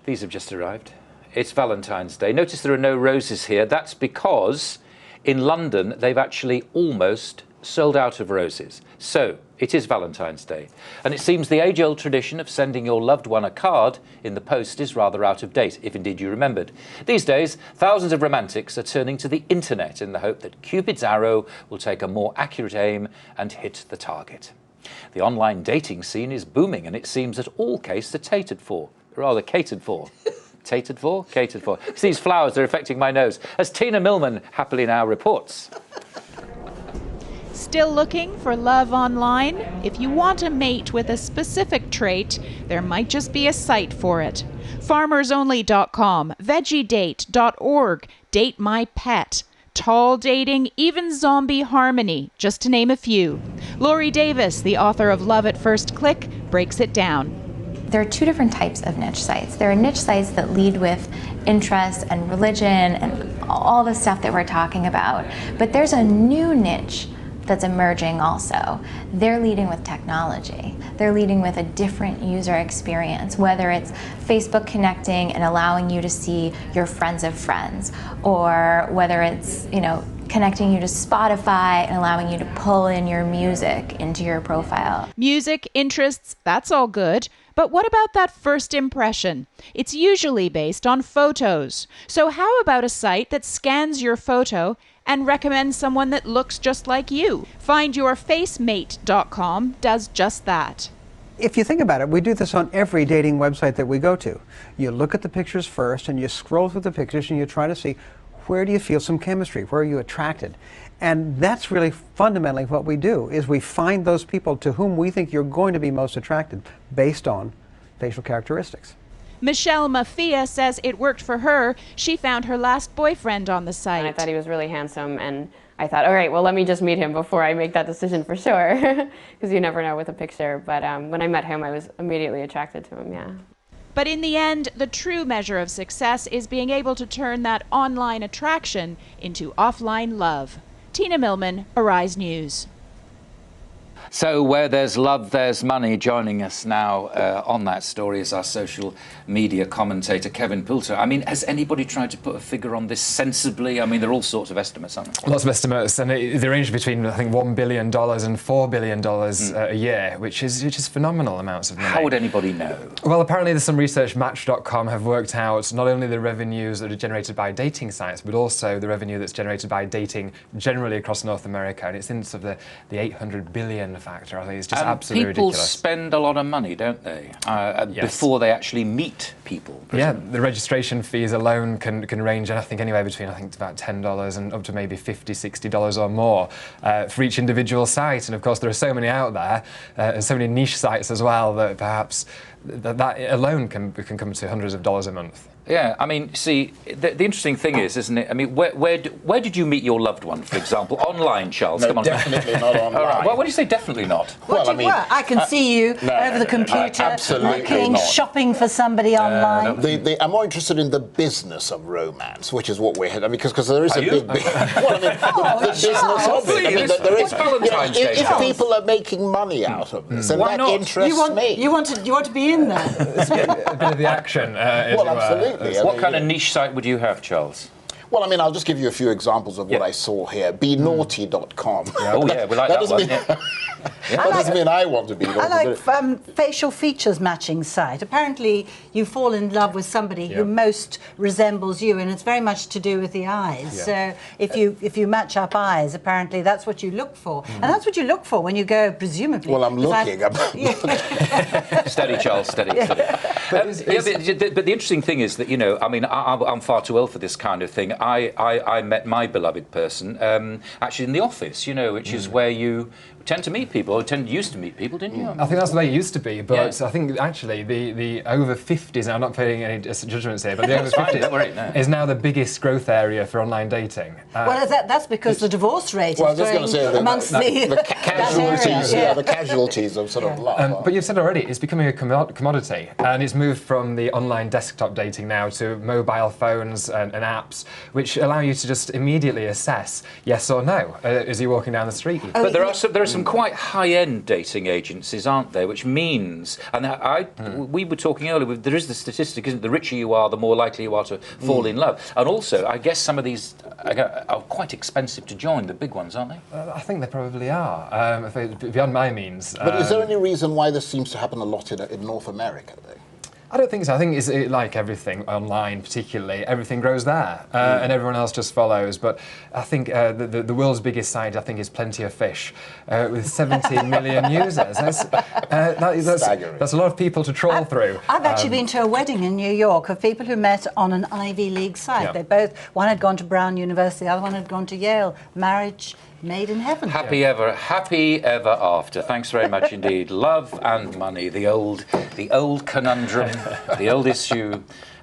These have just arrived. It's Valentine's Day. Notice there are no roses here. That's because in London, they've actually almost sold out of roses. So it is Valentine's Day. And it seems the age-old tradition of sending your loved one a card in the post is rather out of date, if indeed you remembered. These days, thousands of romantics are turning to the internet in the hope that Cupid's arrow will take a more accurate aim and hit the target. The online dating scene is booming, and it seems that all cases are catered for. Catered for? Catered for. It's these flowers are affecting my nose, as Tina Millman happily now reports. Still looking for love online? If you want a mate with a specific trait, there might just be a site for it. FarmersOnly.com, VeggieDate.org, Date My Pet, Tall Dating, even Zombie Harmony, just to name a few. Laurie Davis, the author of Love at First Click, breaks it down. There are two different types of niche sites. There are niche sites that lead with interests and religion and all the stuff that we're talking about. But there's a new niche that's emerging also. They're leading with technology. They're leading with a different user experience, whether it's Facebook connecting and allowing you to see your friends of friends, or whether it's, connecting you to Spotify and allowing you to pull in your music into your profile. Music, interests, that's all good. But what about that first impression? It's usually based on photos. So how about a site that scans your photo and recommends someone that looks just like you? FindYourFaceMate.com does just that. If you think about it, we do this on every dating website that we go to. You look at the pictures first and you scroll through the pictures and you try to see, where do you feel some chemistry? Where are you attracted? And that's really fundamentally what we do, is we find those people to whom we think you're going to be most attracted based on facial characteristics. Michelle Mafia says it worked for her. She found her last boyfriend on the site. And I thought he was really handsome, and I thought, all right, well, let me just meet him before I make that decision for sure, because you never know with a picture. But when I met him, I was immediately attracted to him, yeah. But in the end, the true measure of success is being able to turn that online attraction into offline love. Tina Millman, Arise News. So where there's love, there's money. Joining us now on that story is our social media commentator, Kevin Poulter. I mean, has anybody tried to put a figure on this sensibly? I mean, there are all sorts of estimates, aren't there? Lots of estimates, and they range between, I think, $1 billion and $4 billion a year, which is phenomenal amounts of money. How would anybody know? Well, apparently there's some research. Match.com have worked out not only the revenues that are generated by dating sites, but also the revenue that's generated by dating generally across North America, and it's in sort of the 800 billion factor. I think it's just absolutely people ridiculous. Spend a lot of money, don't they, Yes. before they actually meet people? Yeah, the registration fees alone can range, I think, anywhere between, I think, about $10 and up to maybe $50, $60 or more for each individual site. And of course, there are so many out there, and so many niche sites as well, that perhaps that alone can come to hundreds of dollars a month. Yeah, I mean, see, the interesting thing is, isn't it? I mean, where did you meet your loved one, for example? Online, Charles? No, come on. definitely not online. All right. Well, what do you say definitely not? Well, I can see you over the computer, looking, shopping for somebody online. I'm more interested in the business of romance, which is what we're heading, because there is a big... Well, I mean, the business of it. I mean, there is... Valentine's Day, if people are making money out of this, then that interests me. You want to be in there. A bit of the action, well, absolutely. What kind of niche site would you have, Charles? Well, I mean, I'll just give you a few examples of what I saw here. BeNaughty.com. Oh, yeah, we like that one. That doesn't mean I want to be naughty. I like facial features matching site. Apparently, you fall in love with somebody who most resembles you, and it's very much to do with the eyes. Yeah. So if you match up eyes, apparently that's what you look for, and that's what you look for when you go, presumably. Well, I'm looking. Steady, Charles, steady. But the interesting thing is that, I mean, I'm far too old for this kind of thing. I met my beloved person actually in the office, which is where you tend to meet people, or used to meet people, didn't you? I think that's the way it used to be, but I think actually the over 50s, and I'm not putting any judgments here, but the over 50s is now the biggest growth area for online dating. Well, that's because the divorce rate is growing amongst the casualties, the casualties of sort of love. But you've said already, it's becoming a commodity, and it's moved from the online desktop dating now to mobile phones and apps, which allow you to just immediately assess yes or no as you're walking down the street. But there are some some quite high-end dating agencies, aren't there? Which means, and we were talking earlier, there is the statistic, isn't it? The richer you are, the more likely you are to fall in love. And also, I guess some of these are quite expensive to join, the big ones, aren't they? I think they probably are, beyond my means. But is there any reason why this seems to happen a lot in North America, though? I don't think so. I think it's like everything online, particularly, everything grows there, and everyone else just follows. But I think the world's biggest site, I think, is Plenty of Fish, with 70 million users. That's a lot of people to trawl through. I've actually been to a wedding in New York of people who met on an Ivy League site. Yeah. One had gone to Brown University, the other one had gone to Yale. Marriage made in heaven. Happy ever after. Thanks very much indeed. Love and money, the old conundrum, the old issue.